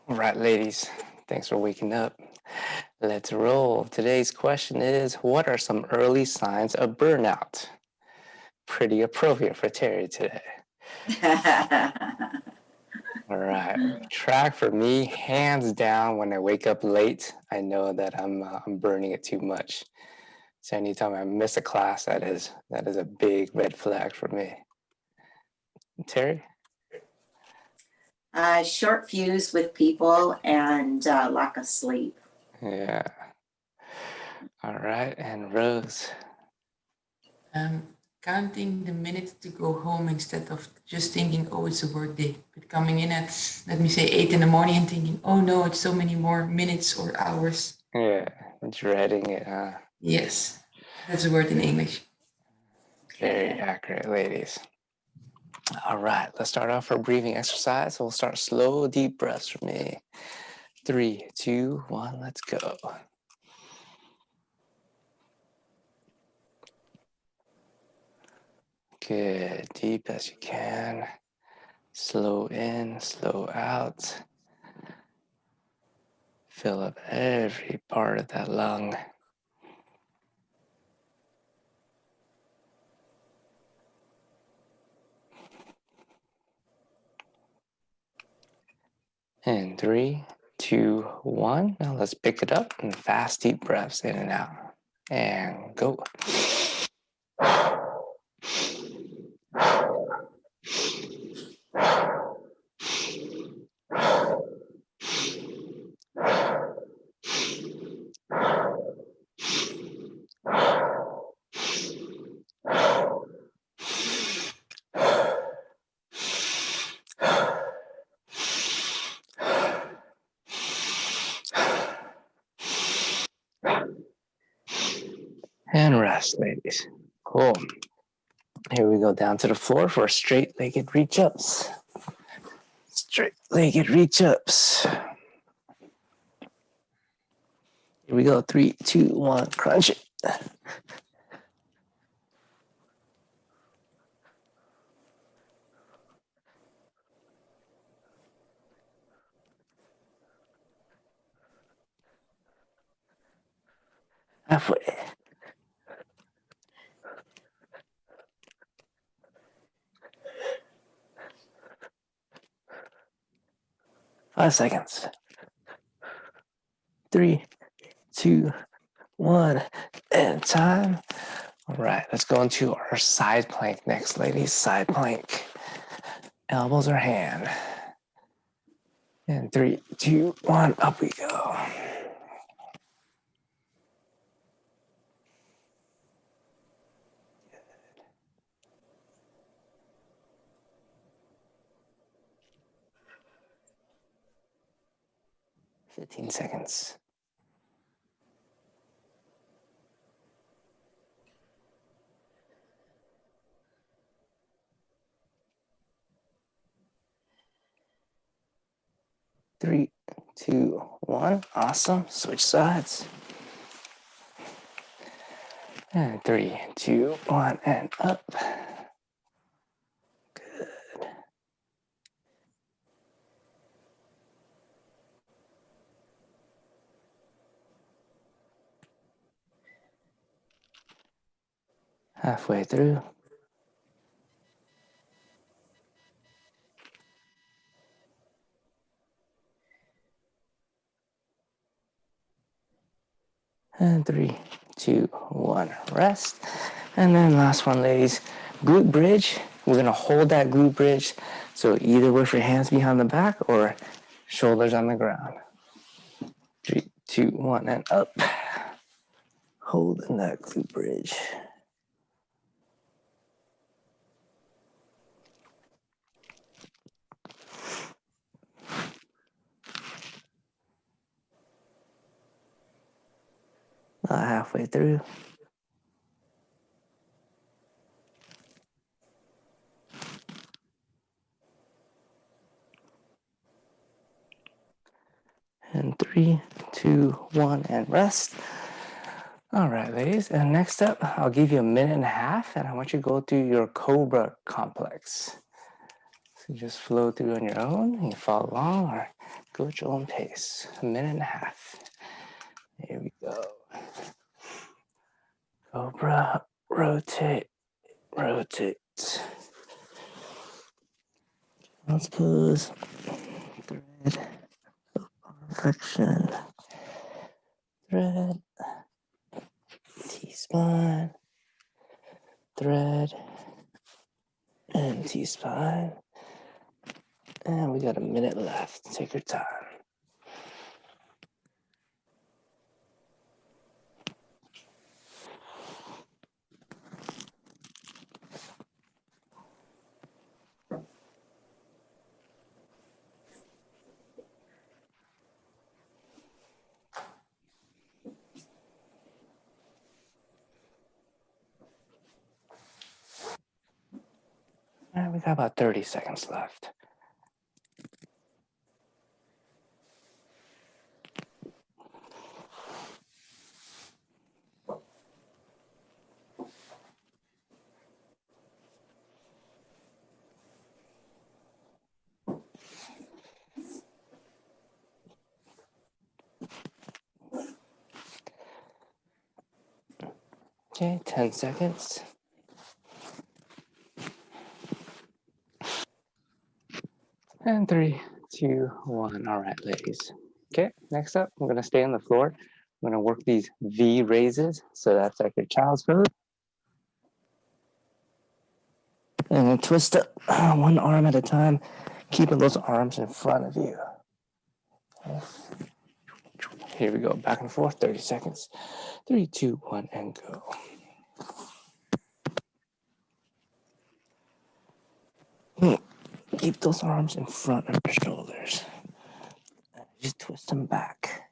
All right, ladies, thanks for waking up. Let's roll. Today's question is, what are some early signs of burnout? Pretty appropriate for Terry today. All right, track for me, hands down. When I wake up late, I know that I'm burning it too much. So anytime I miss a class, that is a big red flag for me. Terry? Short fuse with people and lack of sleep. Yeah. All right, and Rose. Counting the minutes to go home instead of just thinking, oh, it's a work day. But coming in at, let me say, 8 in the morning and thinking, oh no, it's so many more minutes or hours. Yeah, dreading it, huh? Yes, that's a word in English. Very accurate, ladies. All right, let's start off our breathing exercise. We'll start slow, deep breaths for me. 3, 2, 1, let's go. Good, deep as you can. Slow in, slow out. Fill up every part of that lung. And 3, 2, 1. Now let's pick it up and fast, deep breaths in and out. And go. And rest, ladies. Cool. Here we go down to the floor for straight-legged reach-ups. Straight-legged reach-ups. Here we go. 3, 2, 1. Crunch it. Halfway. Five seconds. 3, 2, 1, and time. All right, let's go into our side plank next, ladies. Side plank. Elbows or hand. And 3, 2, 1, up we go. Good. 15 seconds. Three, 2, 1. Awesome. Switch sides. And 3, 2, 1, and up. Good. Halfway through. And 3, 2, 1, rest. And then last one, ladies, glute bridge. We're gonna hold that glute bridge. So either with your hands behind the back or shoulders on the ground. 3, 2, 1, and up. Holding that glute bridge. About halfway through. And 3, 2, 1, and rest. All right, ladies, and next up, I'll give you a minute and a half, and I want you to go through your Cobra complex. So just flow through on your own, and you follow along, or Go at your own pace. A minute and a half. Here we go. Cobra, rotate, rotate. Let's pose. Thread, flexion, thread, T-spine, thread, and T-spine. And we got a minute left. Take your time. And we got about 30 seconds left. Okay, 10 seconds. And 3, 2, 1. All right, ladies. Okay, next up, I'm gonna stay on the floor. I'm gonna work these V raises. So that's like your child's pose. And then twist up one arm at a time, keeping those arms in front of you. Okay. Here we go, back and forth, 30 seconds. 3, 2, 1, and go. Keep those arms in front of your shoulders. Just twist them back.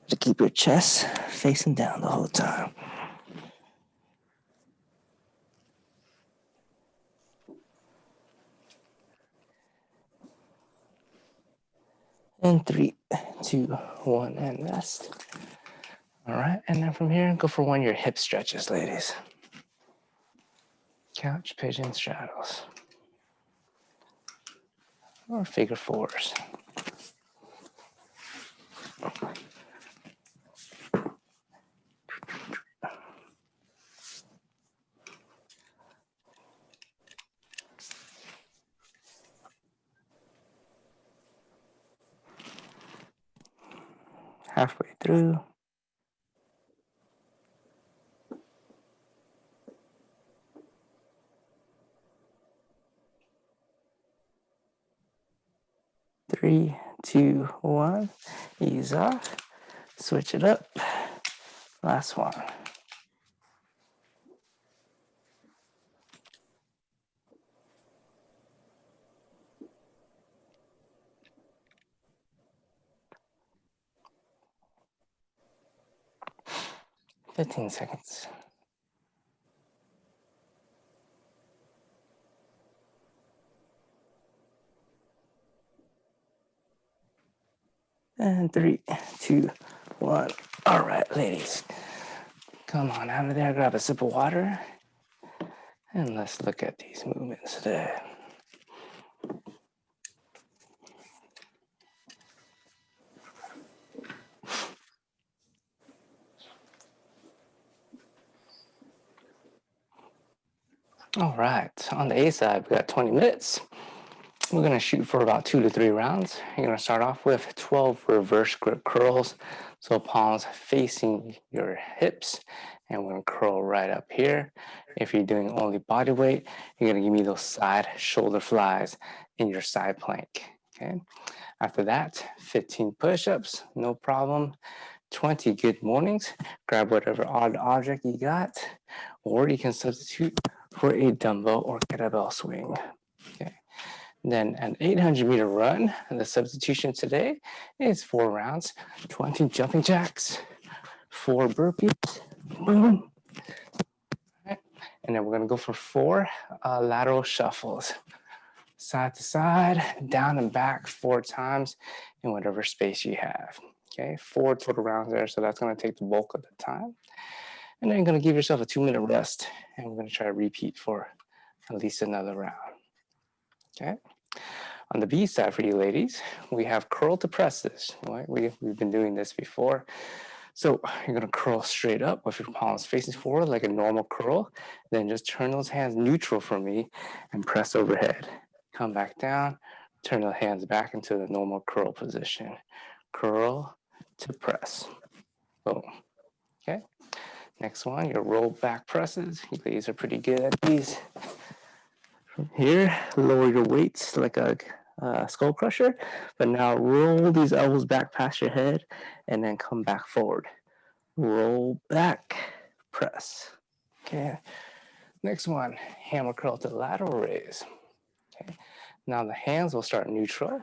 To keep your chest facing down the whole time. And 3, 2, 1, and rest. All right, and then from here, go for one of your hip stretches, ladies. Couch, pigeon, straddles. Or figure fours. Halfway through. Three, two, one. Ease off. Switch it up. Last one. Fifteen seconds. And 3, 2, 1. All right, ladies. Come on out of there, grab a sip of water. And let's look at these movements today. All right, on the A side, we got 20 minutes. We're gonna shoot for about 2 to 3 rounds. You're gonna start off with 12 reverse grip curls. So palms facing your hips, and we're gonna curl right up here. If you're doing only body weight, you're gonna give me those side shoulder flies in your side plank, okay? After that, 15 push-ups, no problem. 20 good mornings. Grab whatever odd object you got, or you can substitute for a dumbbell or kettlebell swing, okay? Then an 800-meter run. And the substitution today is 4 rounds, 20 jumping jacks, 4 burpees, boom. Right. And then we're gonna go for 4 lateral shuffles. Side to side, down and back 4 times in whatever space you have. Okay, 4 total rounds there, so that's gonna take the bulk of the time. And then you're gonna give yourself a 2-minute rest, and we're gonna try to repeat for at least another round. Okay. On the B side for you ladies, we have curl to presses, right? We've been doing this before. So you're gonna curl straight up with your palms facing forward like a normal curl. Then just turn those hands neutral for me and press overhead. Come back down, turn the hands back into the normal curl position. Curl to press. Boom. Okay. Next one, your roll back presses. You ladies are pretty good at these. From here, lower your weights like a skull crusher, but now roll these elbows back past your head and then come back forward. Roll back, press. Okay. Next one, hammer curl to lateral raise. Okay. Now the hands will start neutral.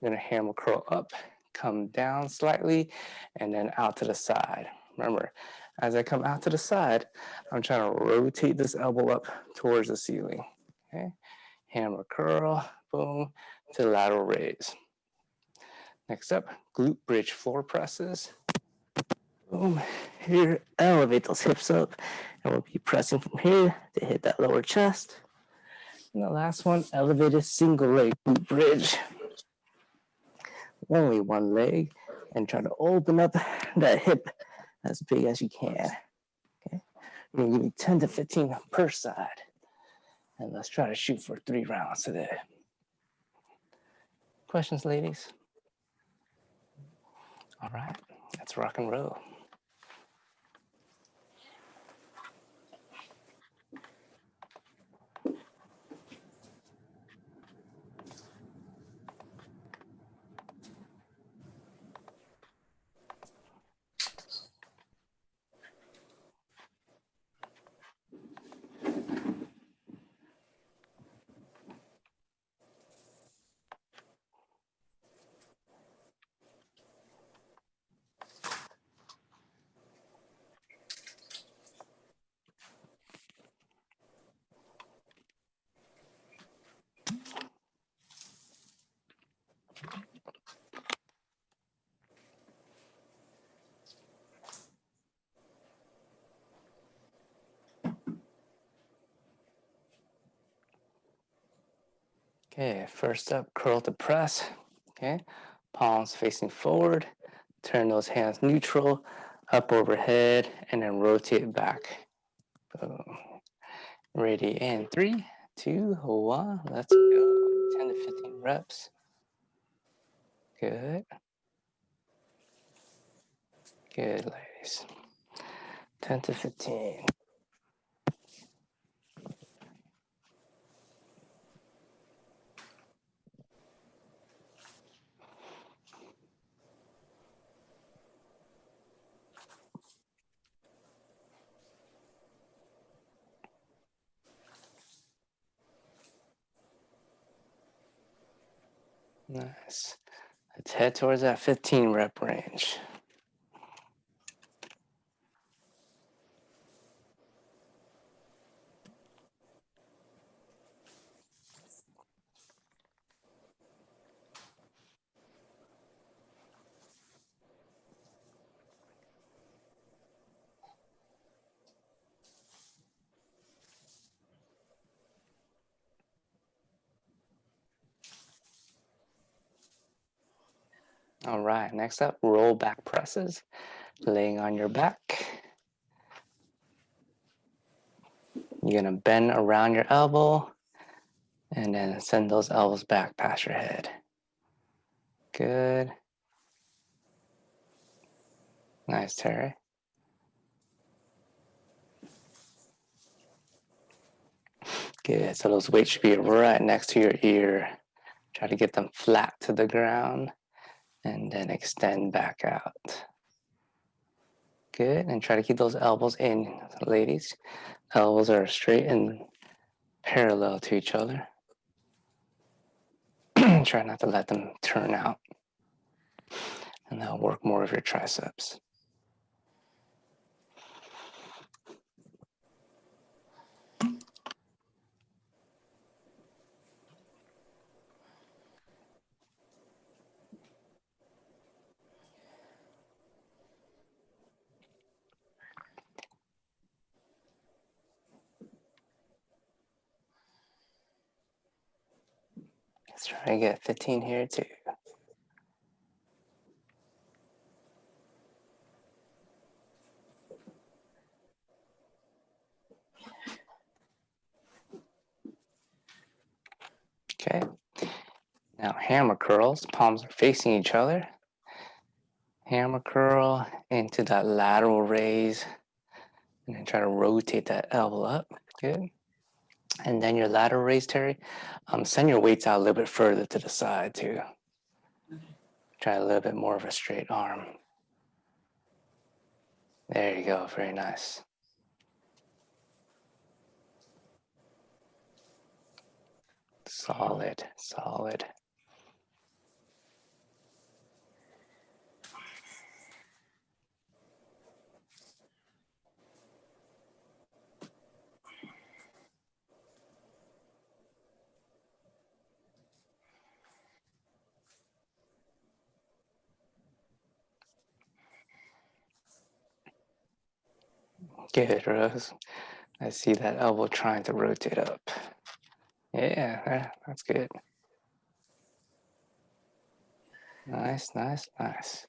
You're gonna hammer curl up, come down slightly, and then out to the side. Remember, as I come out to the side, I'm trying to rotate this elbow up towards the ceiling. Okay. Hammer curl, boom, to lateral raise. Next up, glute bridge floor presses. Boom, here, elevate those hips up, and we'll be pressing from here to hit that lower chest. And the last one, elevated single leg glute bridge. Only one leg, and try to open up that hip as big as you can. Okay, you're gonna give me 10 to 15 per side. And let's try to shoot for 3 rounds today. Questions, ladies? All right, let's rock and roll. Okay, first up, curl to press. Okay, palms facing forward. Turn those hands neutral, up overhead, and then rotate back. Boom. Ready in 3, 2, 1. Let's go. 10 to 15 reps. Good. Good, ladies. 10 to 15. Nice. Let's head towards that 15 rep range. All right, next up, roll back presses. Laying on your back. You're gonna bend around your elbow and then send those elbows back past your head. Good. Nice, Terry. Good, so those weights should be right next to your ear. Try to get them flat to the ground and then extend back out. Good, and try to keep those elbows in, ladies. Elbows are straight and parallel to each other. Try not to let them turn out. And that'll work more of your triceps. Let's try to get 15 here too. Okay. Now hammer curls, palms are facing each other. Hammer curl into that lateral raise. And then try to rotate that elbow up. Good. And then your lateral raise, Terry. Send your weights out a little bit further to the side too. Try a little bit more of a straight arm. There you go. Very nice. Solid, solid. Good, Rose. I see that elbow trying to rotate up. Yeah, that's good. Nice, nice, nice.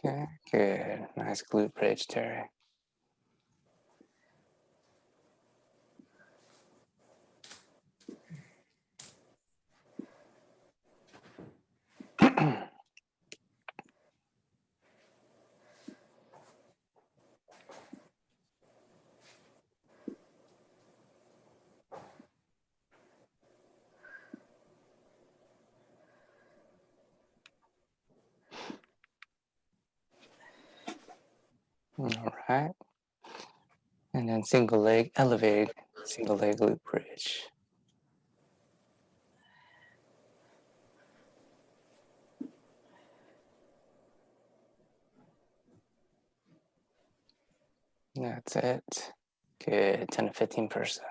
Okay, good. Nice glute bridge, Terry. All right. And then single leg, elevated, single leg glute bridge. That's it. Good. 10 to 15 per side.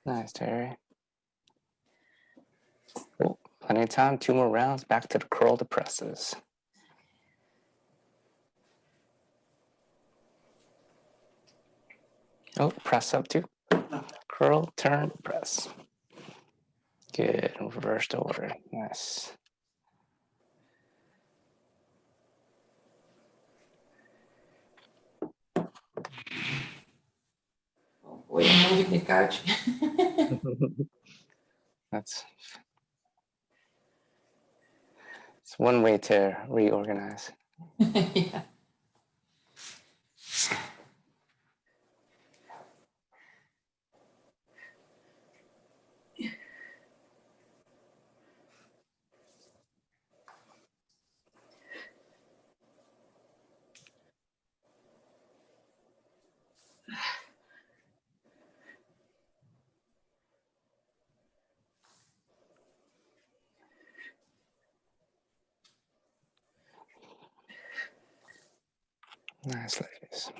Nice, Terry. Oh, plenty of time. 2 more rounds. Back to the curl to presses. Oh, press up too. Curl, turn, press. Good. Reversed order. Nice. Oh boy, I'm moving the couch. That's it's one way to reorganize. Yeah. Nice, ladies.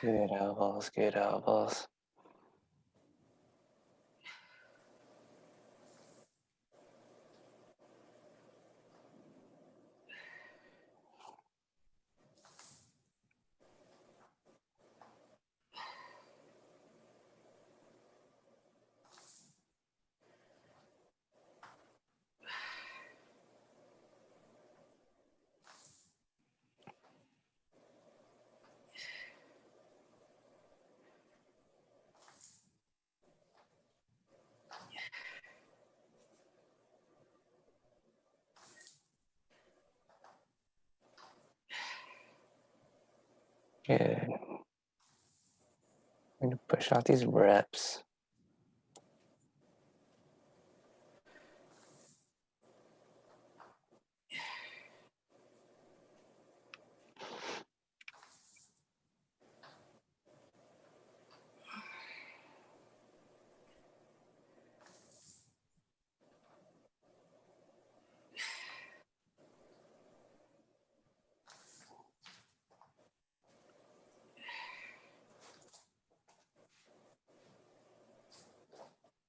Good elbows, good elbows. Good. I'm going to push out these reps.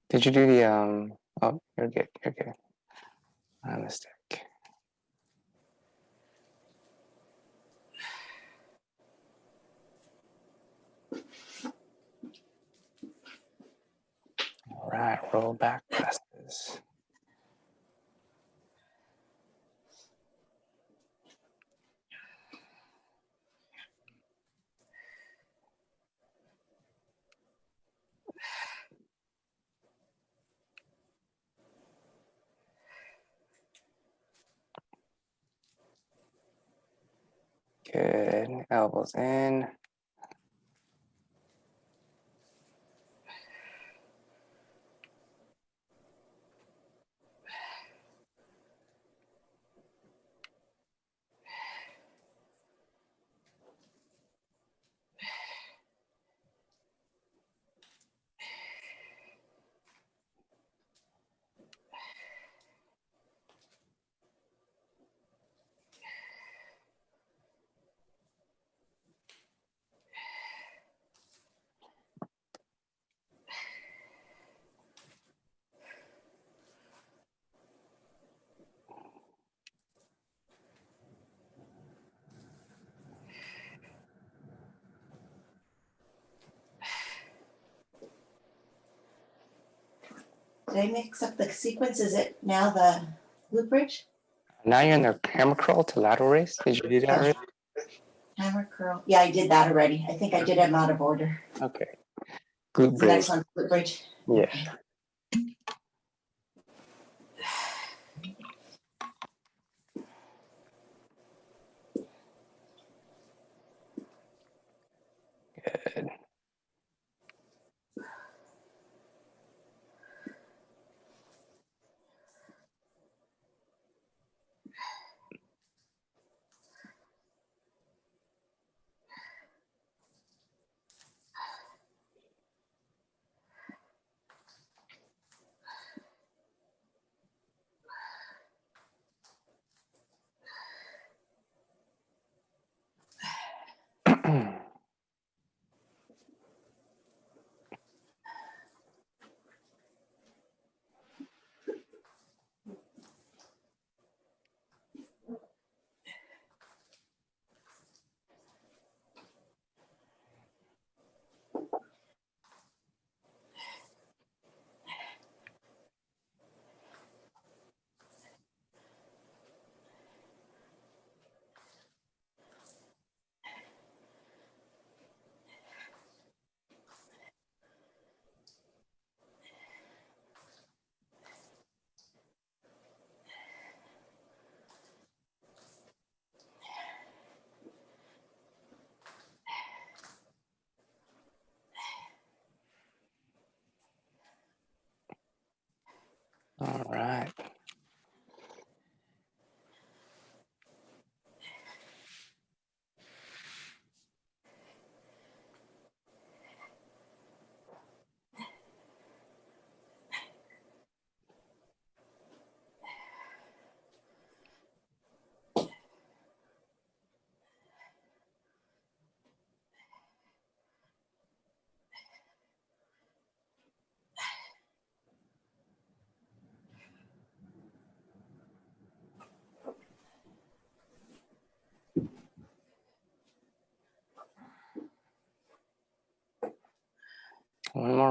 Did you do the, oh, you're good, you're good. My mistake. All right, roll back presses. Good, elbows in. Did I mix up the sequence? Is it now the glute bridge? Now you're in the hammer curl to lateral raise. Did you do that already? Hammer curl. Yeah, I did that already. I think I did them out of order. Okay. Glute The bridge. next one's glute bridge. Yeah. Okay. Good.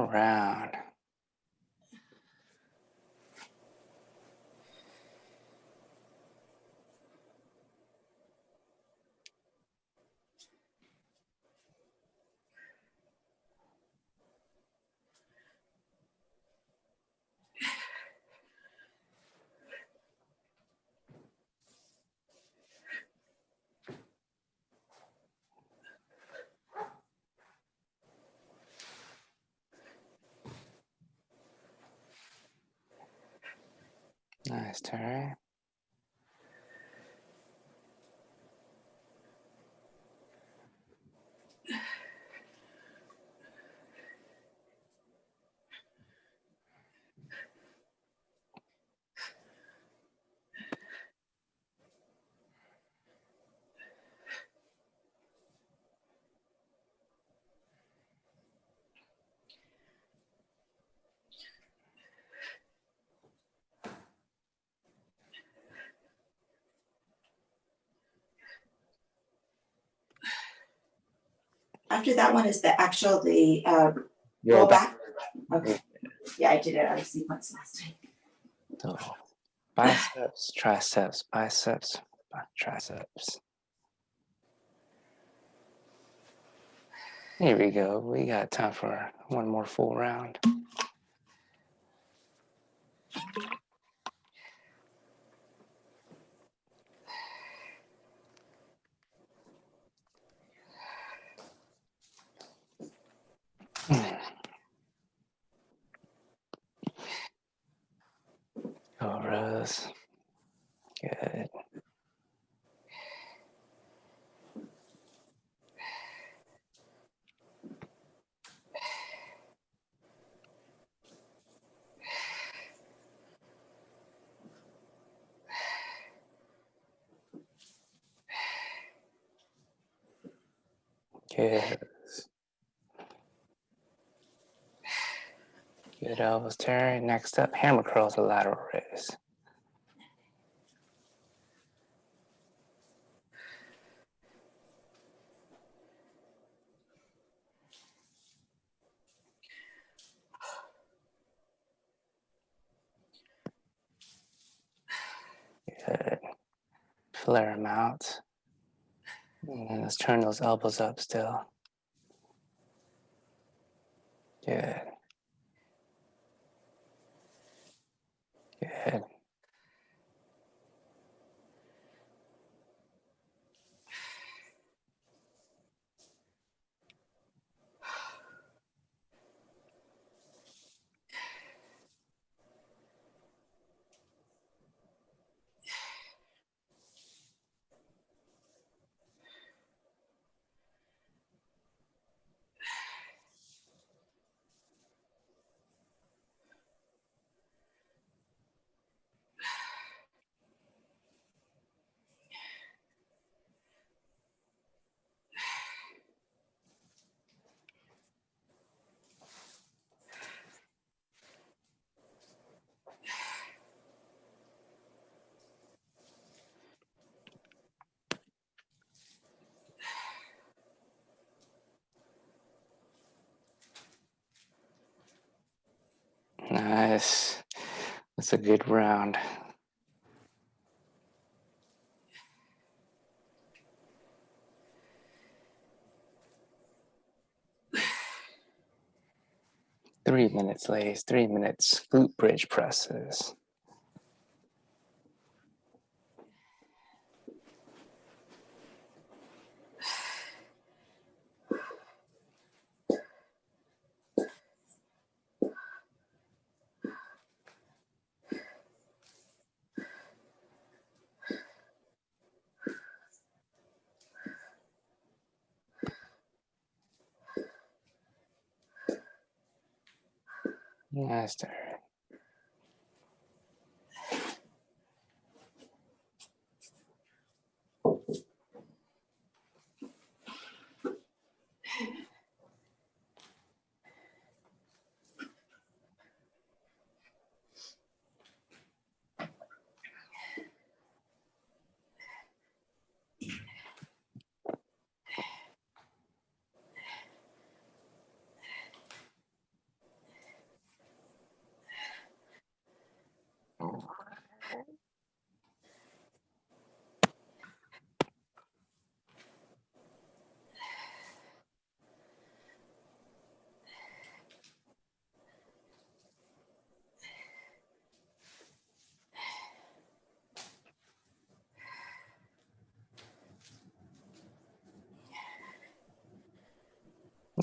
more round. Nice turn. After that one is the Yeah, roll back. Okay. Yeah, I did it out of sequence last time. So biceps, triceps, biceps, triceps. Here we go. We got time for one more full round. Go rows. Good. Good. Good elbows turn. Next up, hammer curls or lateral raise. Good. Flare them out. And then let's turn those elbows up still. Good. Good. Nice. That's a good round. Three minutes, ladies. 3 minutes. Glute bridge presses. Nice turn.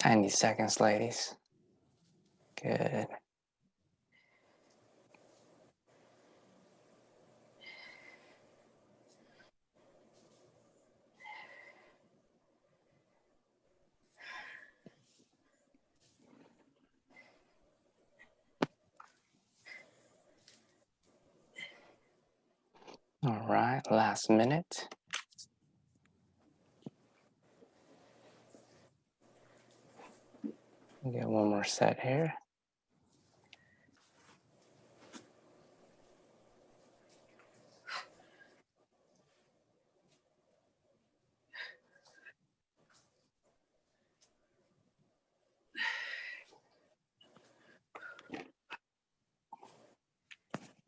90 seconds, ladies. Good. All right, last minute. Get one more set here.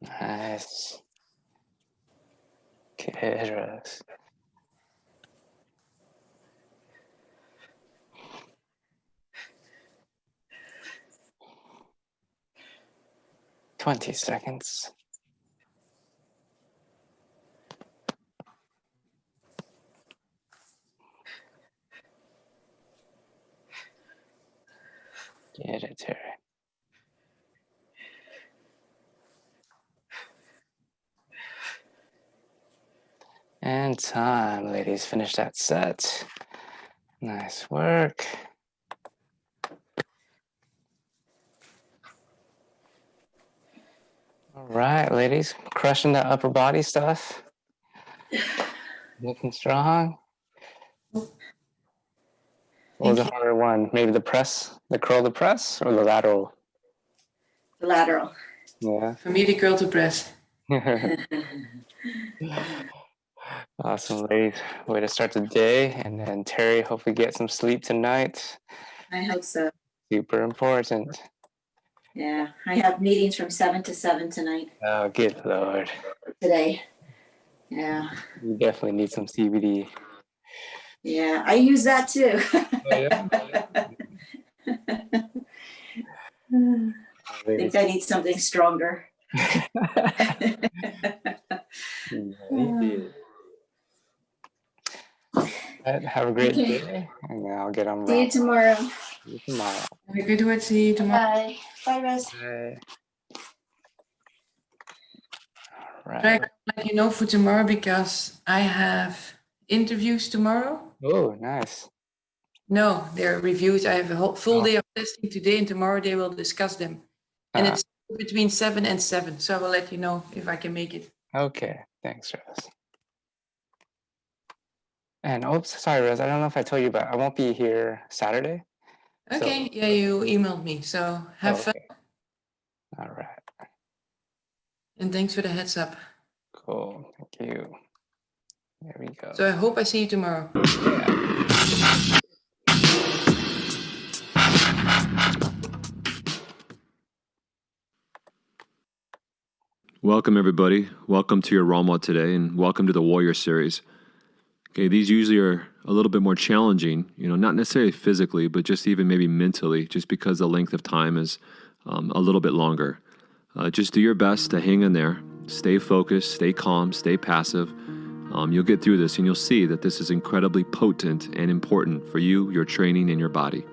Nice. Good, Rose. Twenty seconds. Get it, Terry. And time, ladies. Finish that set. Nice work. All right, ladies. Crushing that upper body stuff. Looking strong. What was the harder one? Maybe the press, the curl to press, or the lateral? The lateral. Yeah. For me, the curl to press. Awesome, ladies. Way to start the day. And then Terry, hopefully get some sleep tonight. I hope so. Super important. Yeah, I have meetings from 7 to 7 tonight. Oh, good Lord. Today. Yeah. You definitely need some CBD. Yeah, I use that too. Oh, yeah? I think I need something stronger. Yeah, you did. Have a great day, and then I'll get on. See you tomorrow. See you tomorrow. Have a good one. See you tomorrow. Bye. Bye, Rose. Bye. All Try right. to let you know for tomorrow because I have interviews tomorrow. Oh, nice. No, they're reviews. I have a whole full Oh. day of testing today, and tomorrow they will discuss them. And it's between 7 and 7, so I will let you know if I can make it. Okay. Thanks, Rose. And oops, sorry, Rose. I don't know if I told you, but I won't be here Saturday. Okay, So, yeah, you emailed me, so have fun. All right. And thanks for the heads up. Cool. Thank you. There we go. So I hope I see you tomorrow. Yeah. Welcome, everybody. Welcome to your ROMWOD today, and welcome to the Warrior Series. Okay, these usually are a little bit more challenging, not necessarily physically, but just even maybe mentally, just because the length of time is a little bit longer. Just do your best to hang in there, stay focused, stay calm, stay passive. You'll get through this, and you'll see that this is incredibly potent and important for you, your training, and your body.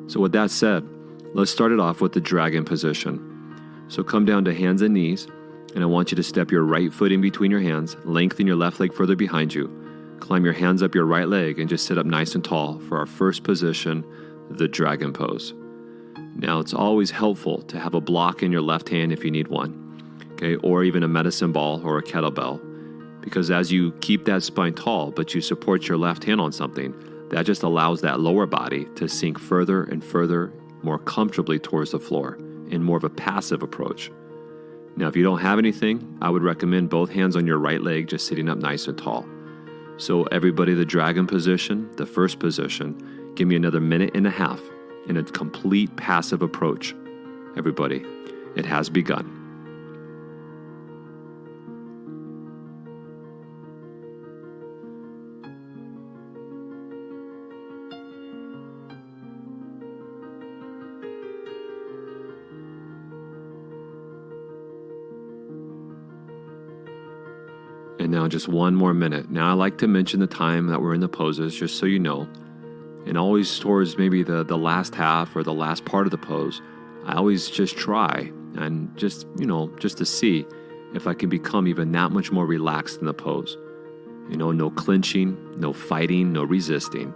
So with that said, let's start it off with the dragon position. So come down to hands and knees, and I want you to step your right foot in between your hands, lengthen your left leg further behind you, climb your hands up your right leg, and just sit up nice and tall for our first position, the dragon pose. Now, it's always helpful to have a block in your left hand if you need one, okay, or even a medicine ball or a kettlebell, because as you keep that spine tall, but you support your left hand on something, that just allows that lower body to sink further and further, more comfortably towards the floor in more of a passive approach. Now, if you don't have anything, I would recommend both hands on your right leg just sitting up nice and tall. So everybody, the dragon position, the first position, give me another minute and a half in a complete passive approach. Everybody, it has begun. And now just one more minute. Now I like to mention the time that we're in the poses, just so you know. And always towards maybe the last half or the last part of the pose, I always just try and just to see if I can become even that much more relaxed in the pose. No clinching, no fighting, no resisting.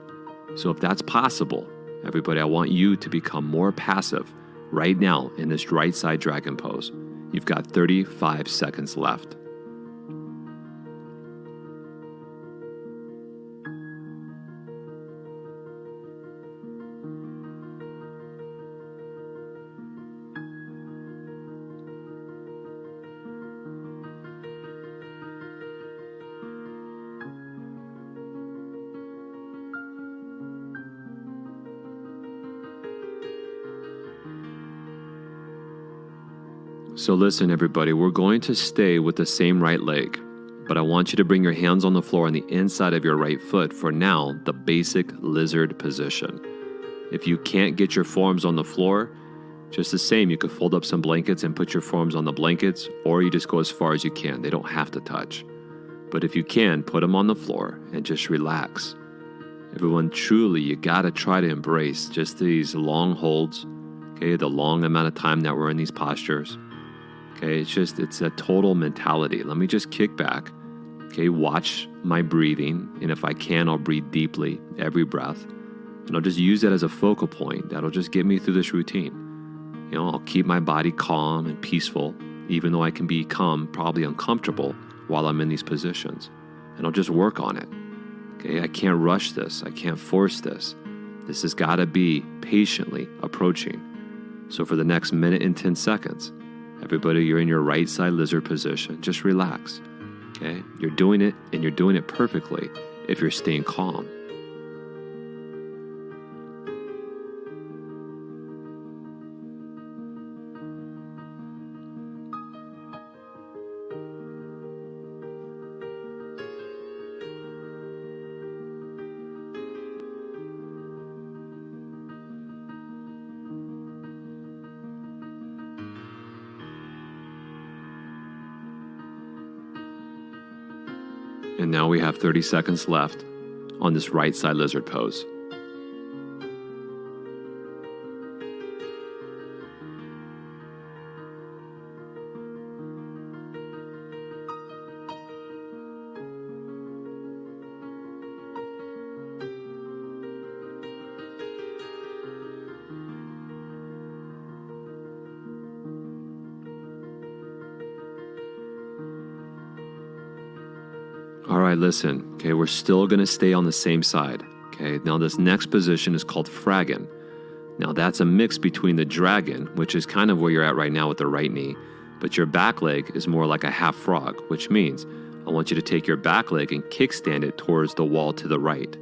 So if that's possible, everybody, I want you to become more passive right now in this right side dragon pose. You've got 35 seconds left. So listen, everybody, we're going to stay with the same right leg, but I want you to bring your hands on the floor on the inside of your right foot for now, the basic lizard position. If you can't get your forearms on the floor, just the same, you could fold up some blankets and put your forearms on the blankets, or you just go as far as you can. They don't have to touch. But if you can, put them on the floor and just relax. Everyone, truly, you gotta try to embrace just these long holds, okay, the long amount of time that we're in these postures. Okay, it's a total mentality. Let me just kick back, okay, watch my breathing, and if I can, I'll breathe deeply every breath, and I'll just use that as a focal point. That'll just get me through this routine. I'll keep my body calm and peaceful, even though I can become probably uncomfortable while I'm in these positions, and I'll just work on it. Okay, I can't rush this. I can't force this. This has got to be patiently approaching. So for the next minute and 10 seconds, everybody, you're in your right side lizard position. Just relax, okay? You're doing it, and you're doing it perfectly if you're staying calm. And now we have 30 seconds left on this right side lizard pose. All right, listen, okay, we're still going to stay on the same side, okay? Now this next position is called Fragan. Now that's a mix between the dragon, which is kind of where you're at right now with the right knee, but your back leg is more like a half frog, which means I want you to take your back leg and kickstand it towards the wall to the right.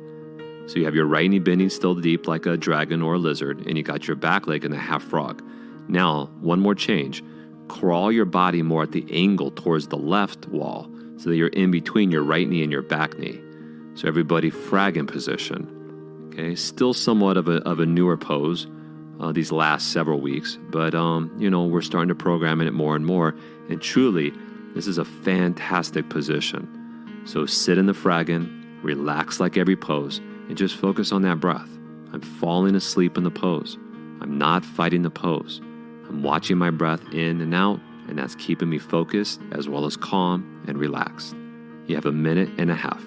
So you have your right knee bending still deep like a dragon or a lizard, and you got your back leg in the half frog. Now, one more change. Crawl your body more at the angle towards the left wall, so that you're in between your right knee and your back knee. So everybody, Fragan position. Okay, still somewhat of a newer pose these last several weeks, but we're starting to program in it more and more. And truly, this is a fantastic position. So sit in the Fragan, relax like every pose, and just focus on that breath. I'm falling asleep in the pose. I'm not fighting the pose. I'm watching my breath in and out, and that's keeping me focused as well as calm and relaxed. You have a minute and a half.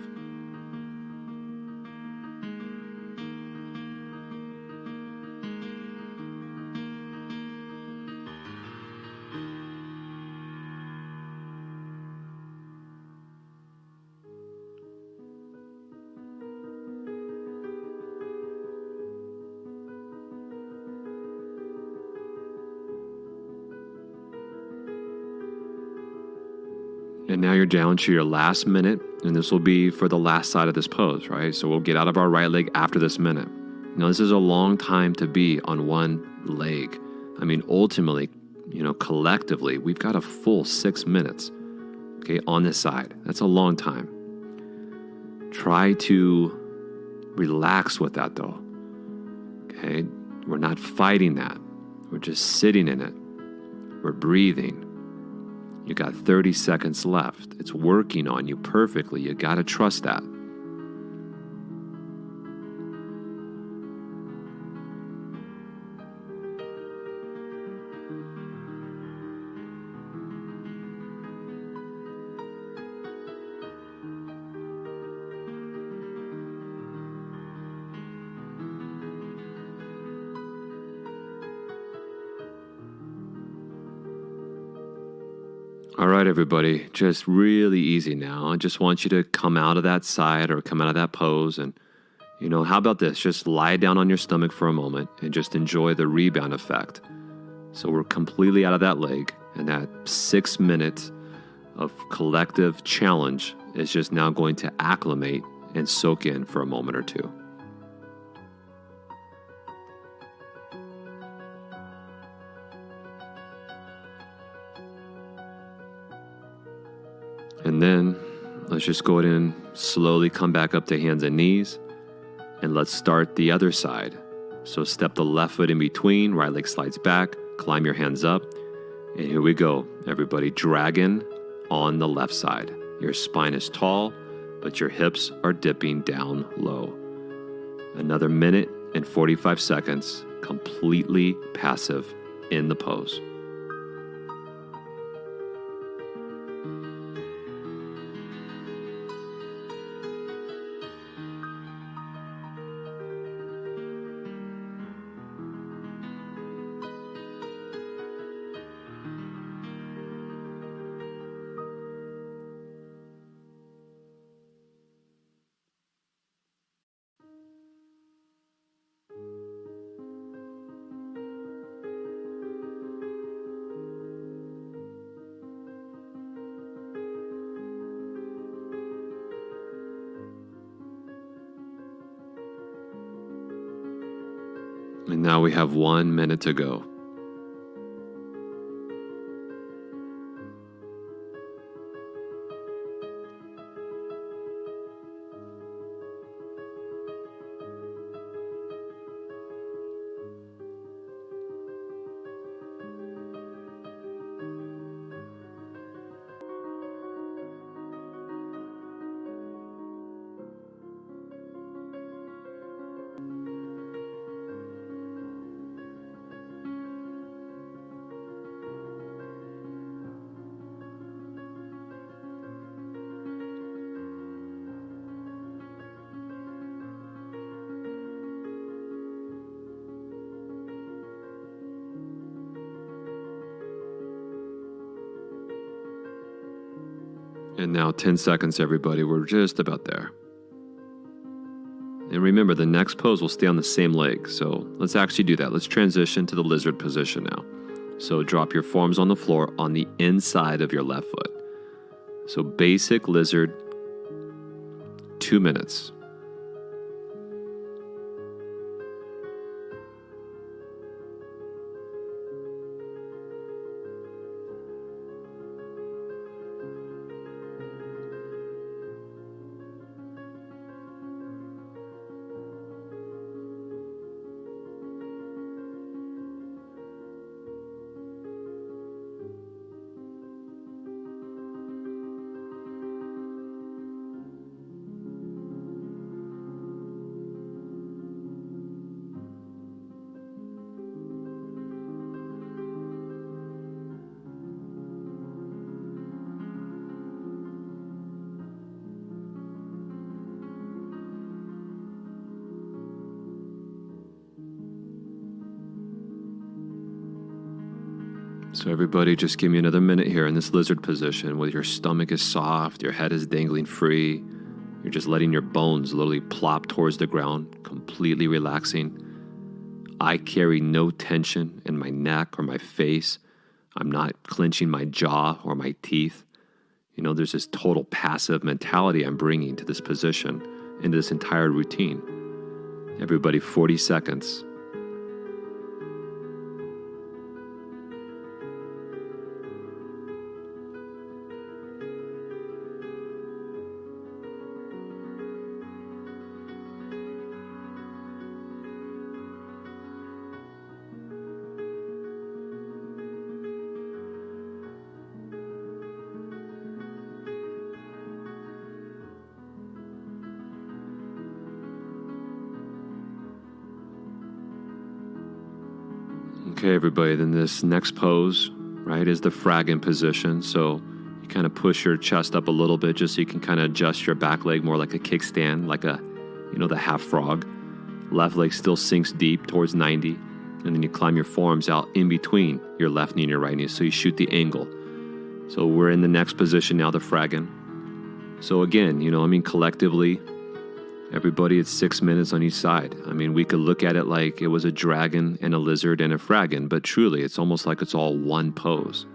And now you're down to your last minute, and this will be for the last side of this pose, right? So we'll get out of our right leg after this minute. Now, this is a long time to be on one leg. I mean, ultimately, collectively, we've got a full 6 minutes, okay, on this side. That's a long time. Try to relax with that, though, okay? We're not fighting that. We're just sitting in it. We're breathing. You got 30 seconds left. It's working on you perfectly. You got to trust that. All right, everybody, just really easy now. I just want you to come out of that side or come out of that pose. And, how about this? Just lie down on your stomach for a moment and just enjoy the rebound effect. So we're completely out of that leg, and that 6 minutes of collective challenge is just now going to acclimate and soak in for a moment or two. And then let's just go ahead and slowly come back up to hands and knees. And let's start the other side. So step the left foot in between, right leg slides back, climb your hands up. And here we go, everybody. Dragon on the left side. Your spine is tall, but your hips are dipping down low. Another minute and 45 seconds, completely passive in the pose. And now we have 1 minute to go. And now 10 seconds, everybody. We're just about there. And remember, the next pose will stay on the same leg. So let's actually do that. Let's transition to the lizard position now. So drop your forearms on the floor on the inside of your left foot. So basic lizard, 2 minutes. So everybody, just give me another minute here in this lizard position where your stomach is soft, your head is dangling free. You're just letting your bones literally plop towards the ground, completely relaxing. I carry no tension in my neck or my face. I'm not clenching my jaw or my teeth. There's this total passive mentality I'm bringing to this position, into this entire routine. Everybody, 40 seconds. Okay, everybody, then this next pose, right, is the fragment position. So you kind of push your chest up a little bit just so you can kind of adjust your back leg more like a kickstand, like the half frog. Left leg still sinks deep towards 90. And then you climb your forearms out in between your left knee and your right knee. So you shoot the angle. So we're in the next position now, the fragging. So again, collectively, everybody, it's 6 minutes on each side. We could look at it like it was a dragon and a lizard and a fragging, but truly, it's almost like it's all one pose,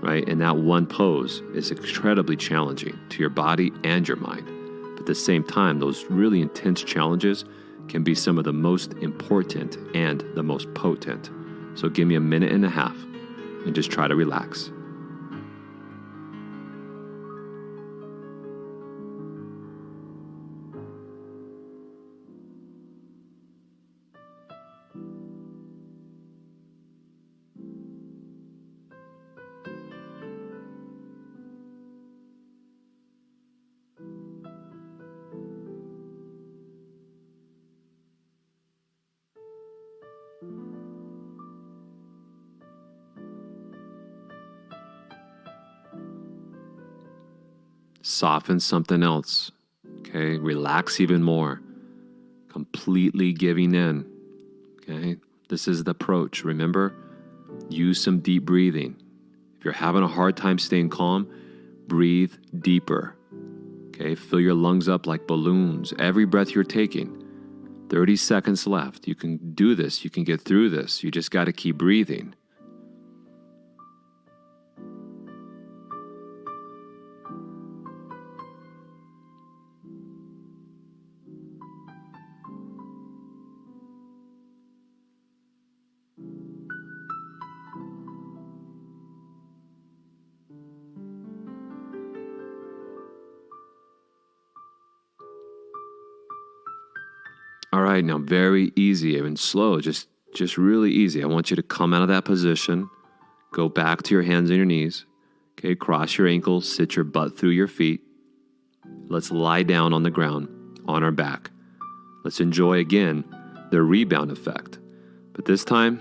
right? And that one pose is incredibly challenging to your body and your mind. But at the same time, those really intense challenges can be some of the most important and the most potent. So give me a minute and a half and just try to relax. Soften something else, okay? Relax even more. Completely giving in, okay? This is the approach, remember? Use some deep breathing. If you're having a hard time staying calm, breathe deeper, okay? Fill your lungs up like balloons every breath you're taking. 30 seconds left. You can do this. You can get through this. You just got to keep breathing. All right, now very easy, even slow, just really easy. I want you to come out of that position, go back to your hands and your knees, okay, cross your ankles, sit your butt through your feet. Let's lie down on the ground, on our back. Let's enjoy again the rebound effect. But this time,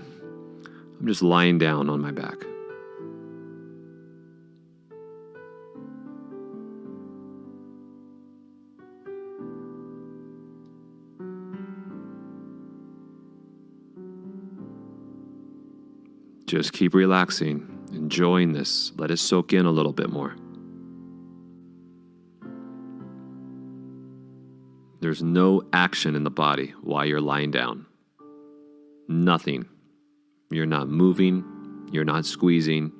I'm just lying down on my back. Just keep relaxing, enjoying this. Let it soak in a little bit more. There's no action in the body while you're lying down. Nothing. You're not moving. You're not squeezing.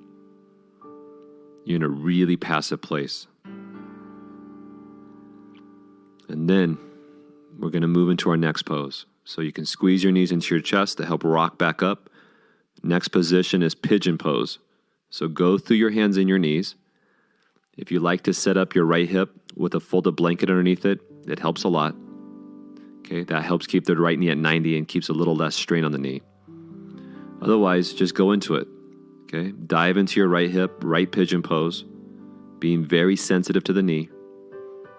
You're in a really passive place. And then we're going to move into our next pose. So you can squeeze your knees into your chest to help rock back up. Next position is pigeon pose. So go through your hands and your knees. If you like to set up your right hip with a folded blanket underneath it, it helps a lot. Okay, that helps keep the right knee at 90 and keeps a little less strain on the knee. Otherwise, just go into it. Okay, dive into your right hip, right pigeon pose, being very sensitive to the knee,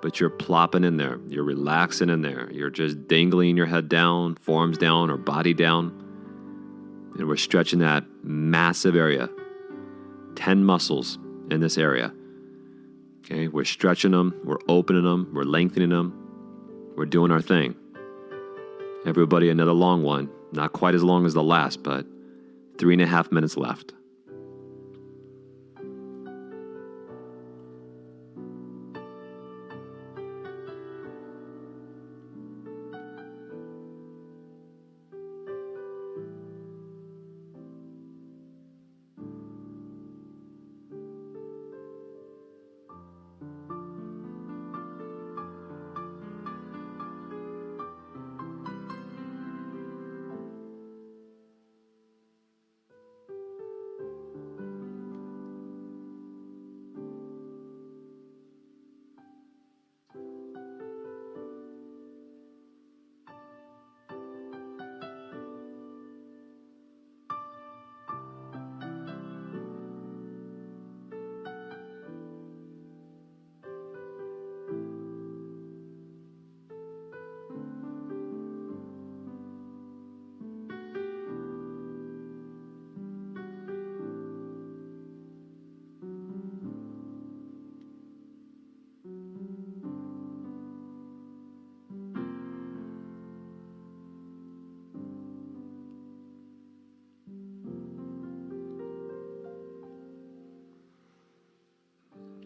but you're plopping in there. You're relaxing in there. You're just dangling your head down, forearms down, or body down. And we're stretching that massive area. 10 muscles in this area. Okay, we're stretching them, we're opening them, we're lengthening them. We're doing our thing. Everybody, another long one. Not quite as long as the last, but 3.5 minutes left.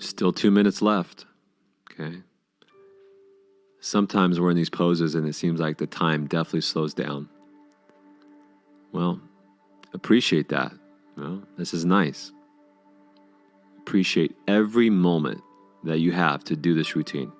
Still 2 minutes left. Okay. Sometimes we're in these poses and it seems like the time definitely slows down. Well, appreciate that. Well, this is nice. Appreciate every moment that you have to do this routine.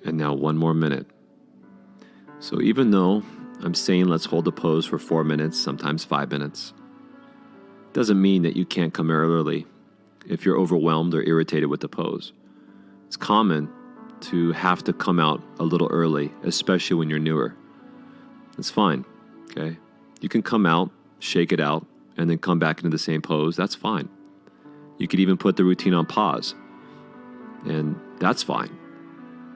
And now 1 more minute. So even though I'm saying let's hold the pose for 4 minutes, sometimes 5 minutes, doesn't mean that you can't come early if you're overwhelmed or irritated with the pose. It's common to have to come out a little early, especially when you're newer. It's fine, okay? You can come out, shake it out, and then come back into the same pose. That's fine. You could even put the routine on pause, and that's fine.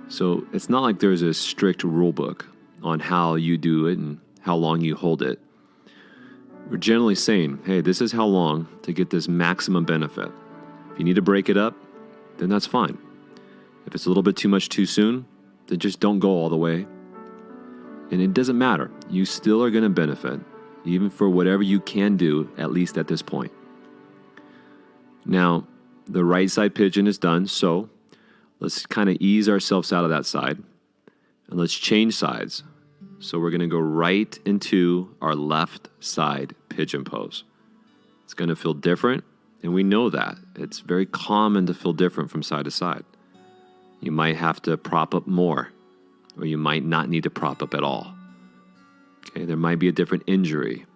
So it's not like there's a strict rule book on how you do it and how long you hold it. We're generally saying, hey, this is how long to get this maximum benefit. If you need to break it up, then that's fine. If it's a little bit too much too soon, then just don't go all the way. And it doesn't matter. You still are going to benefit, even for whatever you can do, at least at this point. Now, the right side pigeon is done, so let's kind of ease ourselves out of that side, and let's change sides. So we're going to go right into our left side pigeon pose. It's going to feel different, and we know that. It's very common to feel different from side to side. You might have to prop up more, or you might not need to prop up at all. Okay, there might be a different injury.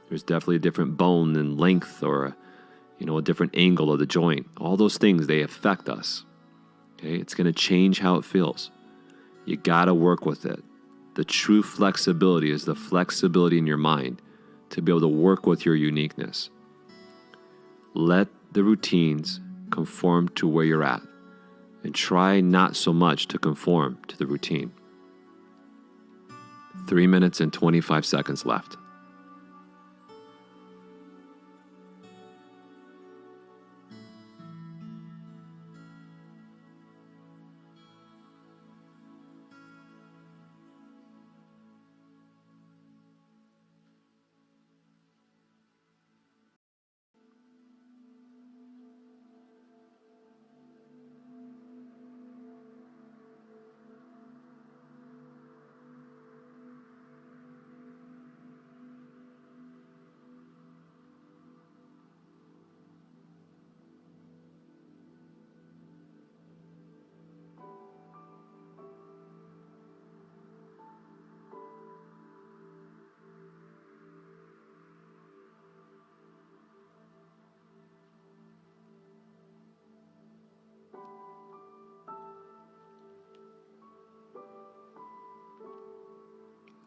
There's definitely a different bone and length, or a different angle of the joint. All those things, they affect us. Okay, it's going to change how it feels. You got to work with it. The true flexibility is the flexibility in your mind to be able to work with your uniqueness. Let the routines conform to where you're at, and try not so much to conform to the routine. 3 minutes and 25 seconds left.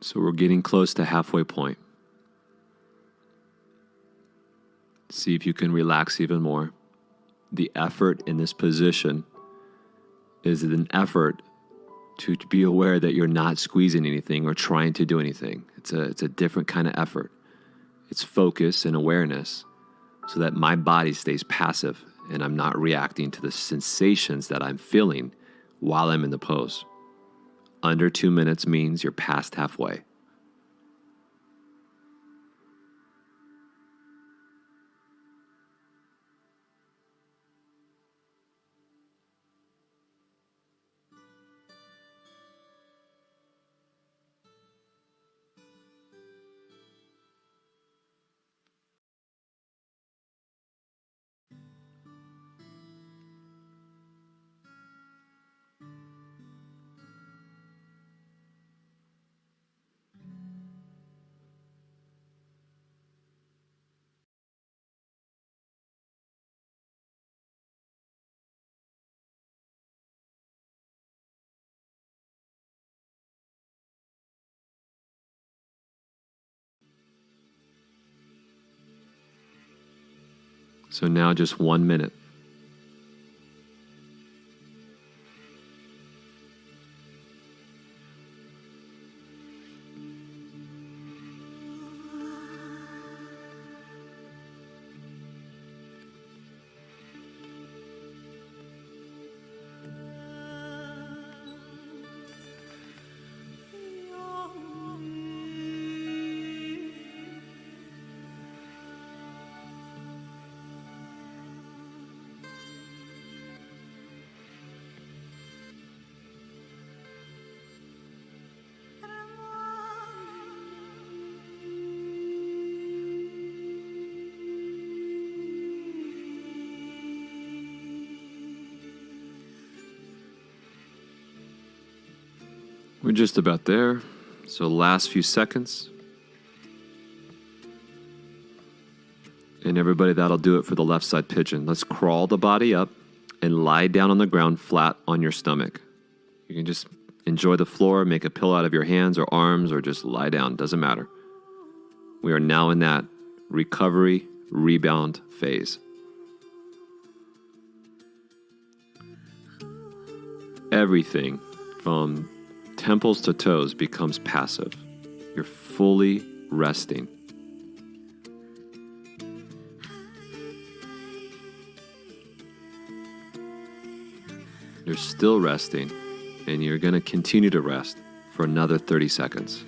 So we're getting close to halfway point. See if you can relax even more. The effort in this position is an effort to be aware that you're not squeezing anything or trying to do anything. It's a different kind of effort. It's focus and awareness so that my body stays passive and I'm not reacting to the sensations that I'm feeling while I'm in the pose. Under 2 minutes means you're past halfway. So now just 1 minute. We're just about there. So last few seconds. And everybody, that'll do it for the left side pigeon. Let's crawl the body up and lie down on the ground flat on your stomach. You can just enjoy the floor, make a pillow out of your hands or arms, or just lie down. Doesn't matter. We are now in that recovery, rebound phase. Everything from temples to toes becomes passive. You're fully resting. You're still resting, and you're going to continue to rest for another 30 seconds.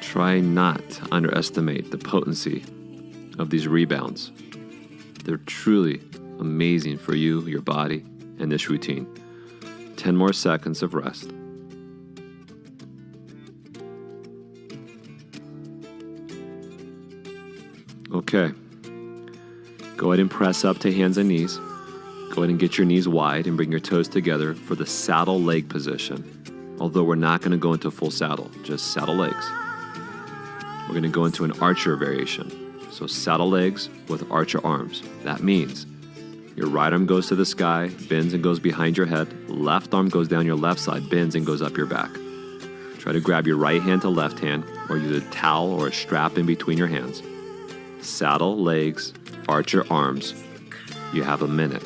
Try not to underestimate the potency of these rebounds. They're truly amazing for you, your body, and this routine. 10 more seconds of rest. Okay. Go ahead and press up to hands and knees. Go ahead and get your knees wide and bring your toes together for the saddle leg position. Although we're not going to go into full saddle, just saddle legs. We're going to go into an archer variation. So saddle legs with archer arms. That means your right arm goes to the sky, bends and goes behind your head. Left arm goes down your left side, bends and goes up your back. Try to grab your right hand to left hand or use a towel or a strap in between your hands. Saddle legs, archer arms. You have a minute.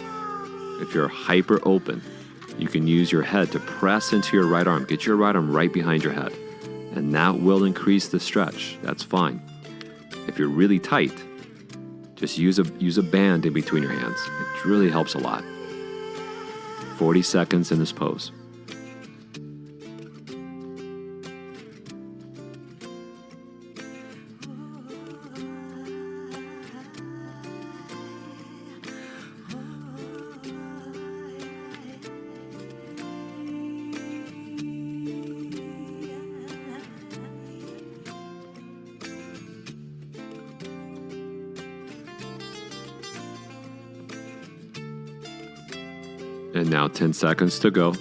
If you're hyper open, you can use your head to press into your right arm. Get your right arm right behind your head. And that will increase the stretch. That's fine. If you're really tight, just use a band in between your hands. It really helps a lot. 40 seconds in this pose. And now 10 seconds to go.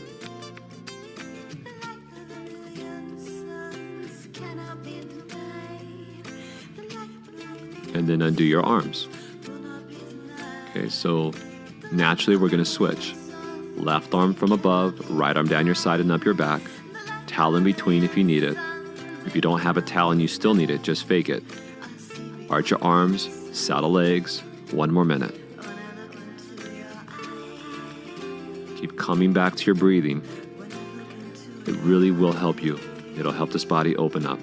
And then undo your arms. Okay, so naturally we're going to switch. Left arm from above, right arm down your side and up your back. Towel in between if you need it. If you don't have a towel and you still need it, just fake it. Arch your arms, saddle legs, 1 more minute. Keep coming back to your breathing. It really will help you. It'll help this body open up.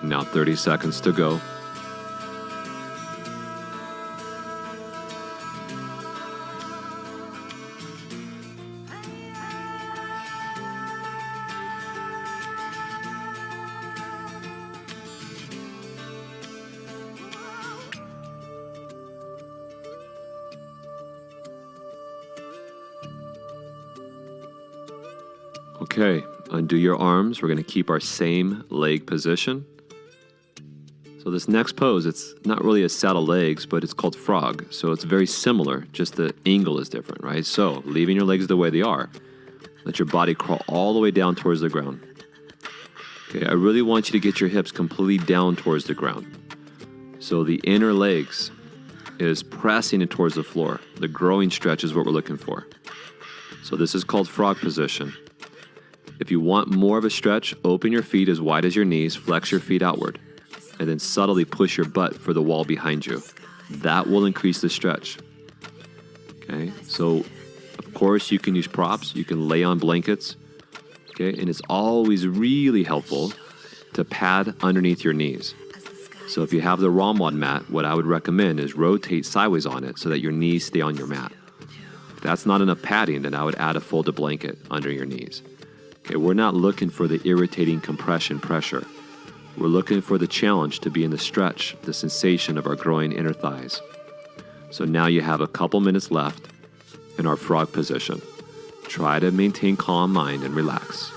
Now 30 seconds to go. Okay, undo your arms. We're going to keep our same leg position. So this next pose, it's not really a saddle legs, but it's called frog. So it's very similar, just the angle is different, right? So leaving your legs the way they are. Let your body crawl all the way down towards the ground. Okay, I really want you to get your hips completely down towards the ground. So the inner legs is pressing it towards the floor. The growing stretch is what we're looking for. So this is called frog position. If you want more of a stretch, open your feet as wide as your knees, flex your feet outward, and then subtly push your butt for the wall behind you. That will increase the stretch. Okay, so of course you can use props, you can lay on blankets, okay, and it's always really helpful to pad underneath your knees. So if you have the ROMWOD mat, what I would recommend is rotate sideways on it so that your knees stay on your mat. If that's not enough padding, then I would add a folded blanket under your knees. Okay, we're not looking for the irritating compression pressure. We're looking for the challenge to be in the stretch, the sensation of our growing inner thighs. So now you have a couple minutes left in our frog position. Try to maintain calm mind and relax.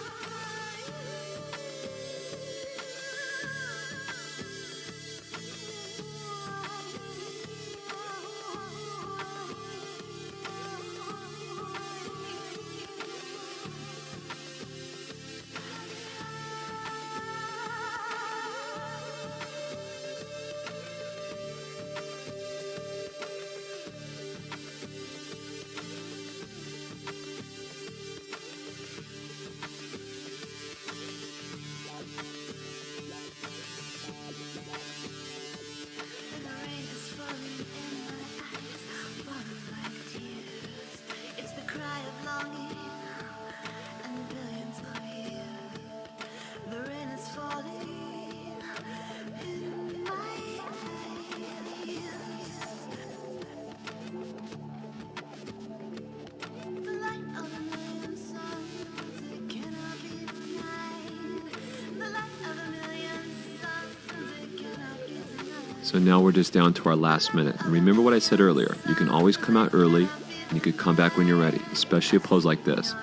So now we're just down to our last minute. And remember what I said earlier, you can always come out early and you could come back when you're ready, especially a pose like this.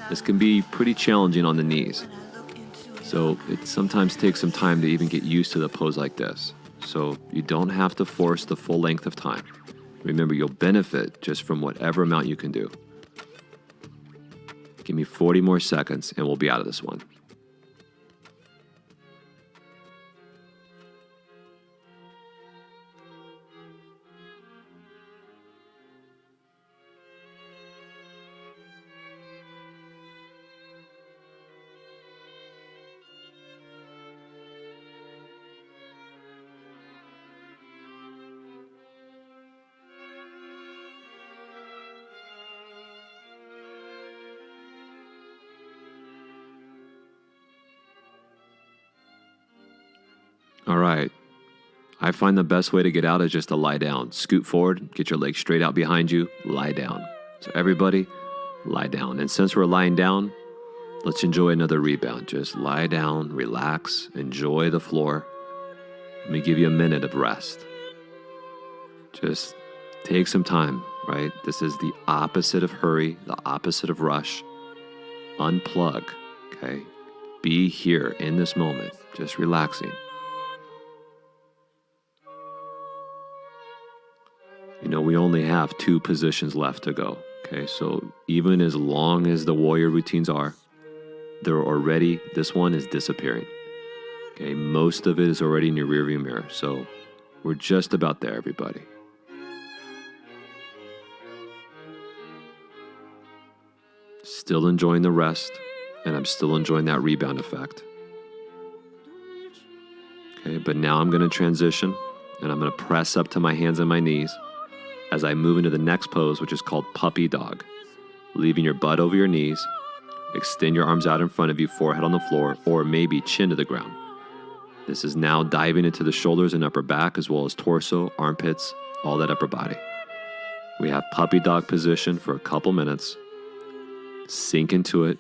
This can be pretty challenging on the knees. So it sometimes takes some time to even get used to the pose like this. So you don't have to force the full length of time. Remember, you'll benefit just from whatever amount you can do. Give me 40 more seconds and we'll be out of this one. All right. I find the best way to get out is just to lie down. Scoot forward, get your legs straight out behind you, lie down. So everybody, lie down. And since we're lying down, let's enjoy another rebound. Just lie down, relax, enjoy the floor. Let me give you a minute of rest. Just take some time, right? This is the opposite of hurry, the opposite of rush. Unplug, okay? Be here in this moment, just relaxing. You know, we only have 2 positions left to go, okay? So even as long as the warrior routines are, they're already, this one is disappearing, okay? Most of it is already in your rearview mirror, so we're just about there, everybody. Still enjoying the rest, and I'm still enjoying that rebound effect. Okay, but now I'm gonna transition, and I'm gonna press up to my hands and my knees as I move into the next pose, which is called puppy dog. Leaving your butt over your knees, extend your arms out in front of you, forehead on the floor, or maybe chin to the ground. This is now diving into the shoulders and upper back, as well as torso, armpits, all that upper body. We have puppy dog position for a couple minutes. Sink into it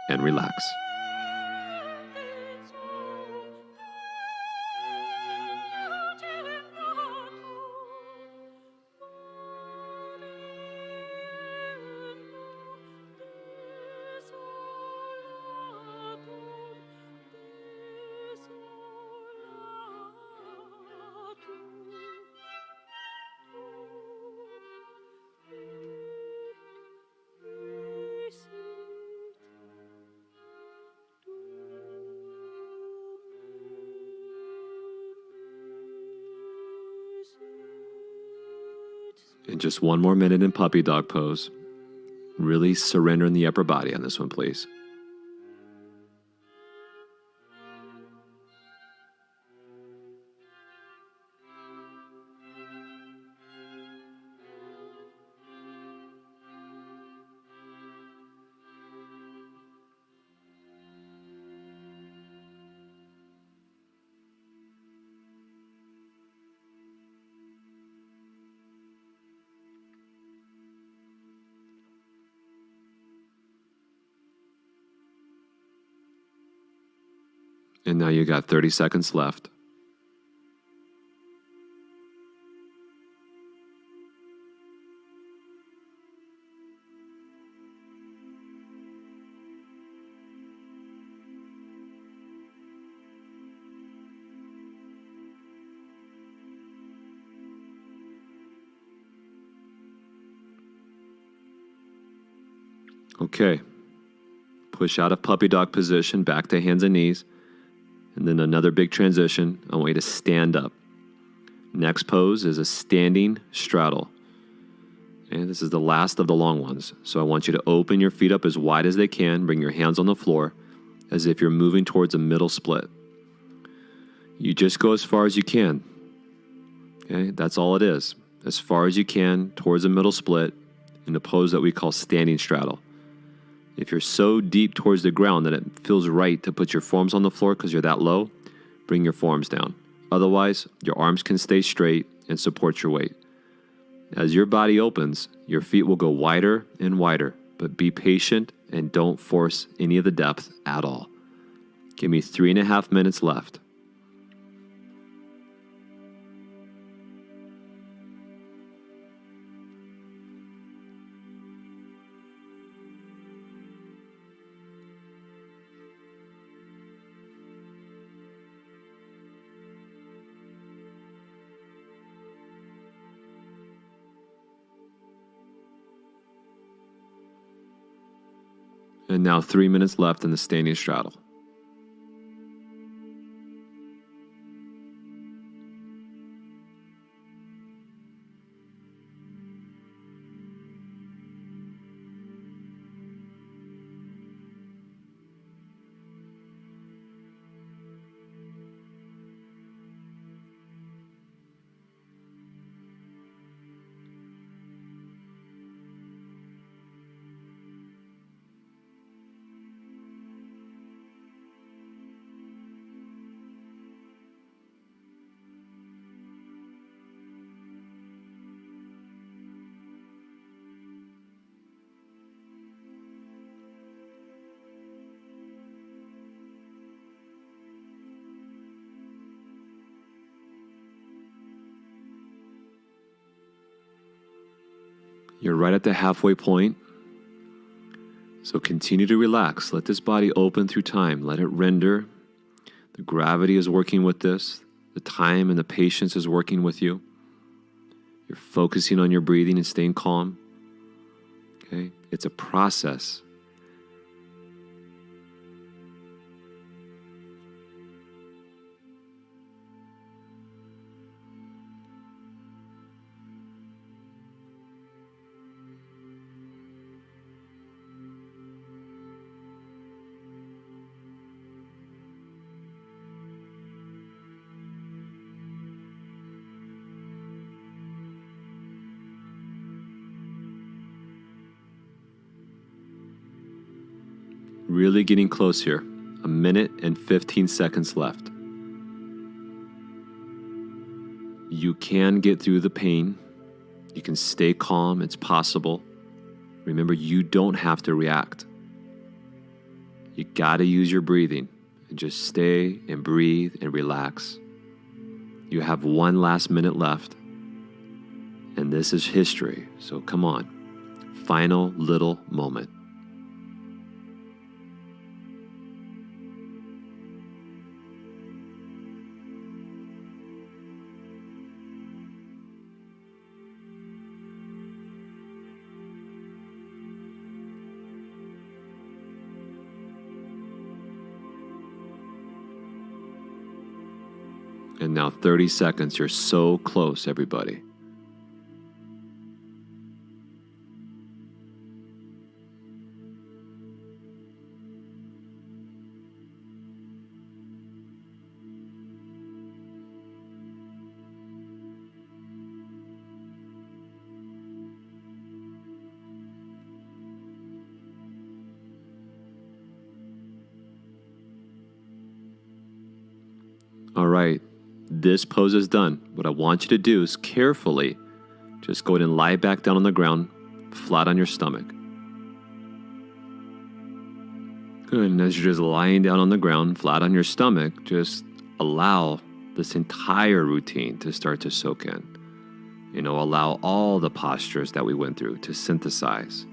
and relax. And just one more minute in puppy dog pose. Really surrendering the upper body on this one, please. And now you got 30 seconds left. Okay. Push out of puppy dog position, back to hands and knees. And then another big transition. I want you to stand up. Next pose is a standing straddle. And this is the last of the long ones. So I want you to open your feet up as wide as they can. Bring your hands on the floor as if you're moving towards a middle split. You just go as far as you can. Okay, that's all it is. As far as you can towards a middle split in a pose that we call standing straddle. If you're so deep towards the ground that it feels right to put your forearms on the floor because you're that low, bring your forearms down. Otherwise, your arms can stay straight and support your weight. As your body opens, your feet will go wider and wider, but be patient and don't force any of the depth at all. Give me 3.5 minutes left. And now 3 minutes left in the standing straddle. You're right at the halfway point. So continue to relax. Let this body open through time. Let it render. The gravity is working with this. The time and the patience is working with you. You're focusing on your breathing and staying calm. Okay? It's a process. Really getting close here. 1 minute and 15 seconds left. You can get through the pain. You can stay calm. It's possible. Remember, you don't have to react. You got to use your breathing and just stay and breathe and relax. You have 1 last minute left. And this is history. So come on. Final little moment. And now 30 seconds. You're so close, everybody. All right, this pose is done. What I want you to do is carefully just go ahead and lie back down on the ground, flat on your stomach. Good, and as you're just lying down on the ground, flat on your stomach, just allow this entire routine to start to soak in. Allow all the postures that we went through to synthesize.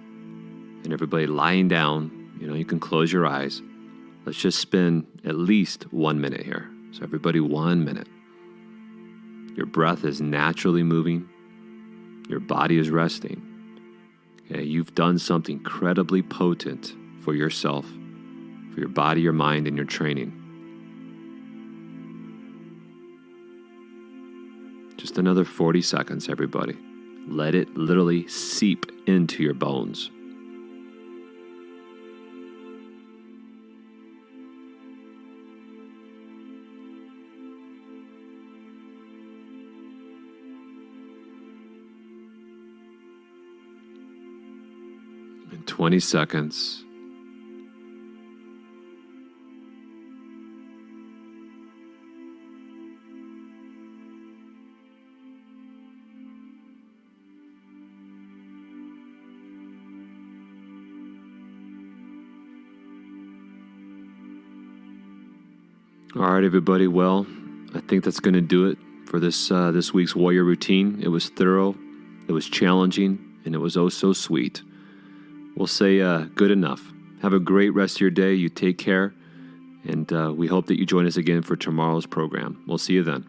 And everybody lying down, you can close your eyes. Let's just spend at least 1 minute here. So everybody, 1 minute. Your breath is naturally moving. Your body is resting. Okay, you've done something incredibly potent for yourself, for your body, your mind, and your training. Just another 40 seconds, everybody. Let it literally seep into your bones. In 20 seconds. All right, everybody. Well, I think that's going to do it for this week's warrior routine. It was thorough, it was challenging, and it was oh so sweet. We'll say good enough. Have a great rest of your day. You take care, and we hope that you join us again for tomorrow's program. We'll see you then.